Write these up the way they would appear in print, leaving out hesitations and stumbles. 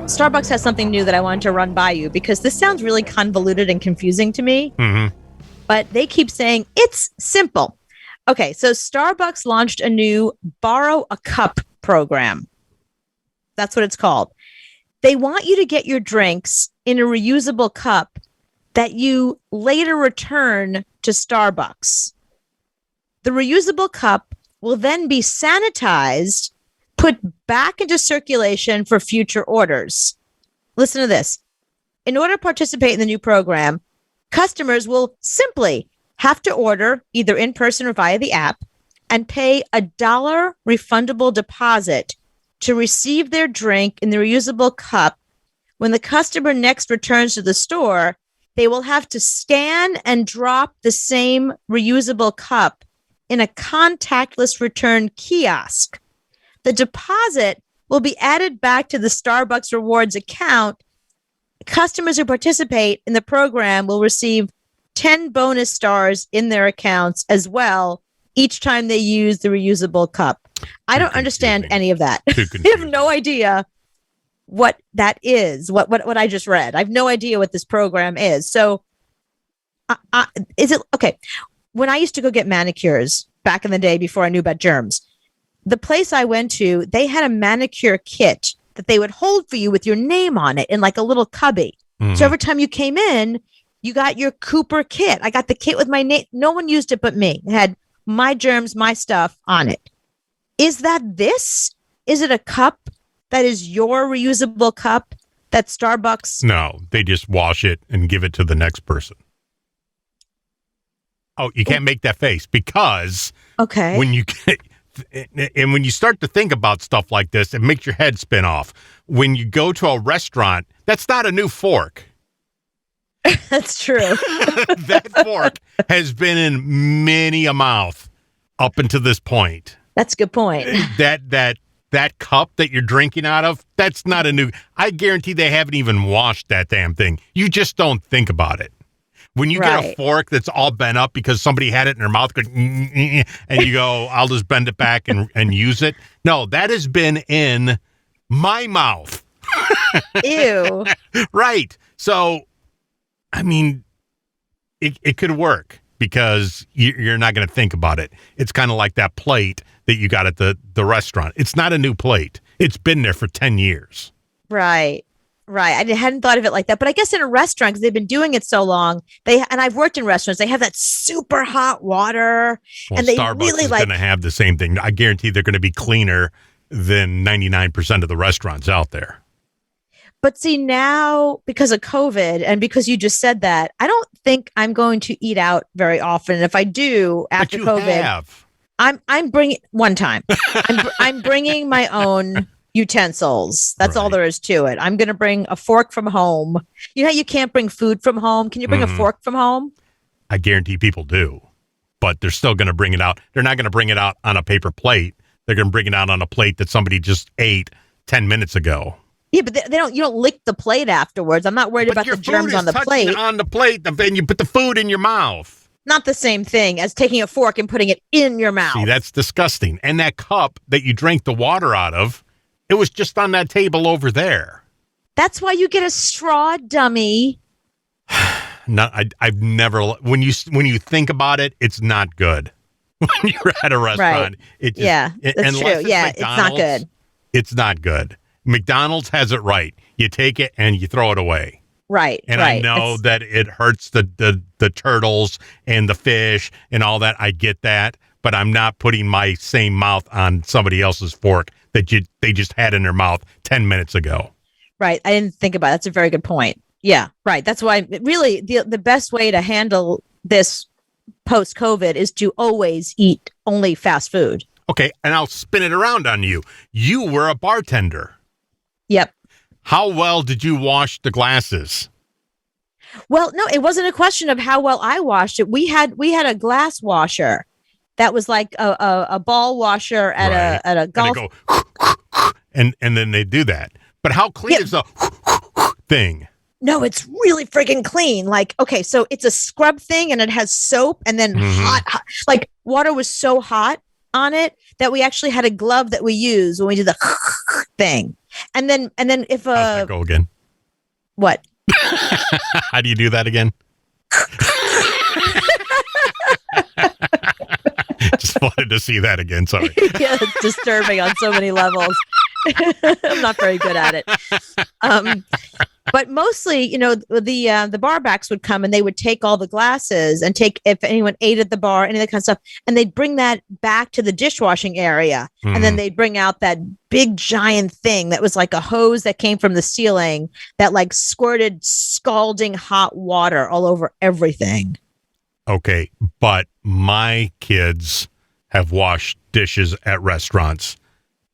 Starbucks has something new that I wanted to run by you because this sounds really convoluted and confusing to me. Mm-hmm. But they keep saying it's simple. Okay, so Starbucks launched a new Borrow a Cup program. That's what it's called. They want you to get your drinks in a reusable cup that you later return to Starbucks. The reusable cup will then be sanitized, put back into circulation for future orders. Listen to this. In order to participate in the new program, customers will simply have to order either in person or via the app and pay $1 refundable deposit to receive their drink in the reusable cup. When the customer next returns to the store, they will have to scan and drop the same reusable cup in a contactless return kiosk. The deposit will be added back to the Starbucks Rewards account. Customers who participate in the program will receive 10 bonus stars in their accounts as well each time they use the reusable cup. I don't understand any of that. I have no idea what that is, what I just read. I have no idea what this program is. So is it okay? When I used to go get manicures back in the day before I knew about germs, the place I went to, they had a manicure kit that they would hold for you with your name on it in like a little cubby. Mm-hmm. So every time you came in, you got your Cooper kit. I got the kit with my name. No one used it but me. It had my germs, my stuff on it. Is that this? Is it a cup that is your reusable cup that Starbucks? No, they just wash it and give it to the next person. Oh, you can't make that face because when you get, and when you start to think about stuff like this, it makes your head spin off. When you go to a restaurant, that's not a new fork. That's true. That fork has been in many a mouth up until this point. That's a good point. That cup that you're drinking out of, that's not a new. I guarantee they haven't even washed that damn thing. You just don't think about it. When you get a fork that's all bent up because somebody had it in their mouth, and you go, I'll just bend it back and use it. No, that has been in my mouth. Ew. Right. So, I mean, it could work because you're not going to think about it. It's kind of like that plate that you got at the restaurant. It's not a new plate. It's been there for 10 years. Right. I hadn't thought of it like that. But I guess in a restaurant, because they've been doing it so long, and I've worked in restaurants, they have that super hot water. Well, and they Starbucks really is going to have the same thing. I guarantee they're going to be cleaner than 99% of the restaurants out there. But see, now, because of COVID and because you just said that, I don't think I'm going to eat out very often. And if I do after COVID, I'm bringing one time. I'm bringing my own utensils. That's all there is to it. I'm going to bring a fork from home. You know how you can't bring food from home? Can you bring a fork from home? I guarantee people do, but they're still going to bring it out. They're not going to bring it out on a paper plate. They're going to bring it out on a plate that somebody just ate 10 minutes ago. Yeah, but they don't. You don't lick the plate afterwards. I'm not worried about the germs on the plate. On the plate, and you put the food in your mouth. Not the same thing as taking a fork and putting it in your mouth. See, that's disgusting. And that cup that you drank the water out of, it was just on that table over there. That's why you get a straw, dummy. No, I've never. When you think about it, it's not good. When you're at a restaurant, that's true. Yeah, it's not good. It's not good. McDonald's has it right. You take it and you throw it away. Right. And I know that it hurts the turtles and the fish and all that. I get that. But I'm not putting my same mouth on somebody else's fork that they just had in their mouth 10 minutes ago. Right. I didn't think about it. That's a very good point. Yeah. Right. That's why really the best way to handle this post-COVID is to always eat only fast food. Okay. And I'll spin it around on you. You were a bartender. Yep. How well did you wash the glasses? Well, no, it wasn't a question of how well I washed it. We had a glass washer that was like a ball washer at a golf. And then they do that. But how clean is the thing? No, it's really freaking clean. Like, okay, so it's a scrub thing and it has soap and then hot, like water was so hot on it that we actually had a glove that we used when we did the thing. And then if How's that go again? What? How do you do that again? Just wanted to see that again. Sorry. Yeah, it's disturbing on so many levels. I'm not very good at it. But mostly, the barbacks would come and they would take all the glasses and take, if anyone ate at the bar, any of that kind of stuff, and they'd bring that back to the dishwashing area. Mm. And then they'd bring out that big giant thing that was like a hose that came from the ceiling that like squirted scalding hot water all over everything. Okay, but my kids have washed dishes at restaurants.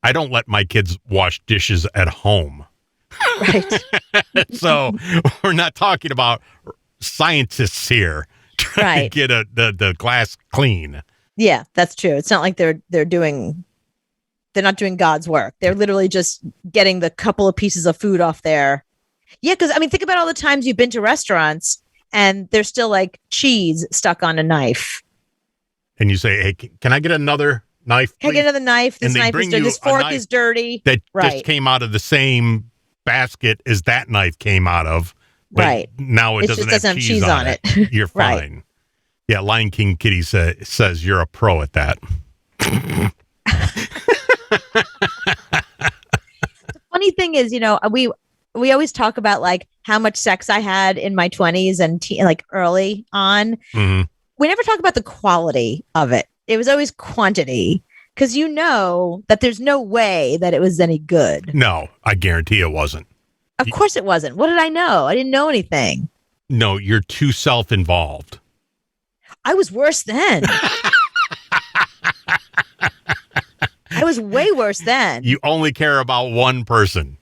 I don't let my kids wash dishes at home. Right. So we're not talking about scientists here trying to get the glass clean. Yeah, that's true. It's not like they're not doing God's work. They're literally just getting the couple of pieces of food off there. Yeah, because I mean, think about all the times you've been to restaurants and there's still like cheese stuck on a knife. And you say, hey, can I get another knife, please? Can I get another knife? This knife is dirty. This fork is dirty. That just came out of the same basket as that knife came out of. But now it doesn't have cheese on it. You're fine. Right. Yeah, Lion King Kitty says you're a pro at that. The funny thing is, we always talk about like how much sex I had in my 20s and like early on. Mm-hmm. We never talk about the quality of it. It was always quantity because that there's no way that it was any good. No, I guarantee it wasn't. Of course it wasn't. What did I know? I didn't know anything. No, you're too self-involved. I was worse then. I was way worse then. You only care about one person.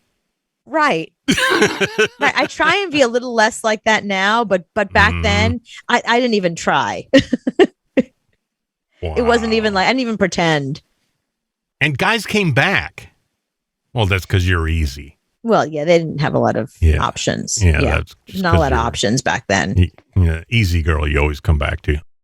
Right. Right. I try and be a little less like that now, but back then I didn't even try. Wow. It wasn't even like, I didn't even pretend. And guys came back. Well, that's because you're easy. Well, yeah, they didn't have a lot of options. Yeah. That's not a lot of options back then. Yeah, easy girl, you always come back to.